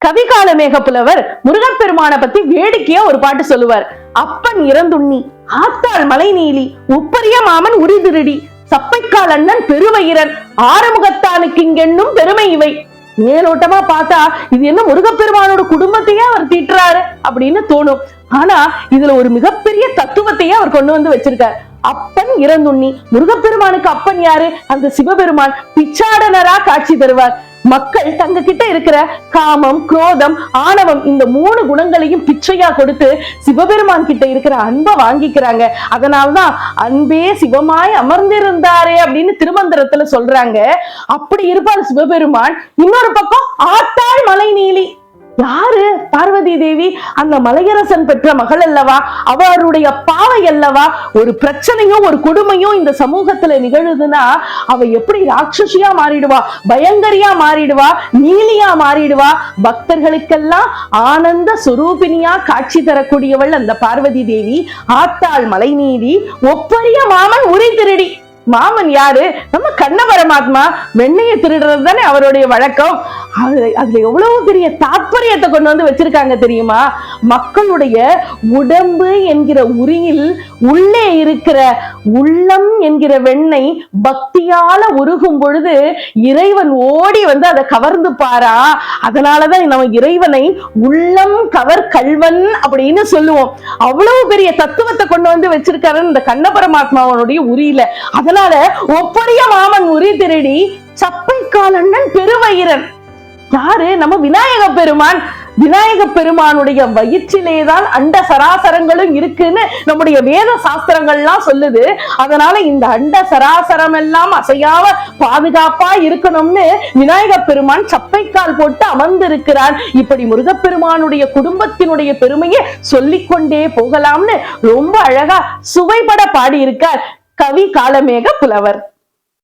கவிகாலமேக புலவர் முருகப்பெருமான பத்தி வேடிக்கையா ஒரு பாட்டு சொல்லுவார். அப்பன் இறந்துண்ணி, ஆத்தாள் மலை நீலி, உப்பரிய மாமன் உரிதிருடி, சப்பைக்கால் அண்ணன் பெருவயிரன், ஆறுமுகத்தானுக்கு இங்கென்னும் பெருமை இவை. மேலோட்டமா பார்த்தா இது என்ன முருகப்பெருமானோட குடும்பத்தையே அவர் தீட்டுறாரு அப்படின்னு தோணும். ஆனா இதுல ஒரு மிகப்பெரிய தத்துவத்தையே அவர் கொண்டு வந்து வச்சிருக்கார். அப்பன் இறந்துண்ணி, முருகப்பெருமானுக்கு அப்பன் யாரு? அந்த சிவபெருமான் பிச்சாடனரா காட்சி தருவார். மக்கள் தங்க கிட்ட இருக்கிற காமம், குரோதம், ஆணவம் இந்த 3 குணங்களையும் பிச்சையா கொடுத்து சிவபெருமான் கிட்ட இருக்கிற அன்பை வாங்கிக்கிறாங்க. அதனால்தான் அன்பே சிவமாய் அமர்ந்திருந்தாரே அப்படின்னு திருமந்திரத்துல சொல்றாங்க. அப்படி இருப்பார் சிவபெருமான். இன்னொரு பக்கம் ஆத்தாள் மலை நீலி. யாரு? பார்வதி தேவி. அந்த மலையரசன் பெற்ற மகள் அல்லவா, அவருடைய பாவை அல்லவா. ஒரு பிரச்சனையும் ஒரு கொடுமையும் இந்த சமூகத்துல நிகழுதுன்னா அவ எப்படி ராட்சசியா மாறிடுவா, பயங்கரியா மாறிடுவா, நீலியா மாறிடுவா. பக்தர்களுக்கெல்லாம் ஆனந்த சுரூபினியா காட்சி தரக்கூடியவள் அந்த பார்வதி தேவி. ஆத்தாள் மலை நீலி, ஒப்பரிய மாமன் உரி திருடி. மாமன் யாரு? நம்ம கண்ண பரமாத்மா. வெண்ணையை திருடுறது தானே அவருடைய வழக்கம். அதுல எவ்வளவு பெரிய தாற்பயத்தை கொண்டு வந்து வச்சிருக்காங்க தெரியுமா? மக்களுடைய உடம்பு என்கிற உரியில் உள்ளே இருக்கிற உள்ளம் என்கிற வெண்ணெய் பக்தியால உருகும் பொழுது இறைவன் ஓடி வந்து அதை கவர்ந்து பாரா. அதனாலதான் நம்ம இறைவனை உள்ளம் கவர் கல்வன் அப்படின்னு சொல்லுவோம். அவ்வளவு பெரிய தத்துவத்தை கொண்டு வந்து வச்சிருக்காரு இந்த கண்ண பரமாத்மாவனுடைய உரியில. அதனால ஒப்பரிய மாமன் உரி திருடி, சப்பைக்கால் அண்ணன் பெருவயிரன். யாரு? நம்ம விநாயக பெருமான். விநாயக பெருமானுடைய வயிற்றிலேதான் அண்ட சராசரங்களும் இருக்குன்னு நம்முடைய வேத சாஸ்திரங்கள்லாம் சொல்லுது. அதனால இந்த அண்ட சராசரம் எல்லாம் அசையாம பாதுகாப்பா இருக்கணும்னு விநாயக பெருமான் சப்பைக்கால் போட்டு அமர்ந்திருக்கிறார். இப்படி முருகப்பெருமானுடைய குடும்பத்தினுடைய பெருமையை சொல்லிக்கொண்டே போகலாம்னு ரொம்ப அழகா சுவைபட பாடியிருக்கார் கவி காலமேக புலவர்.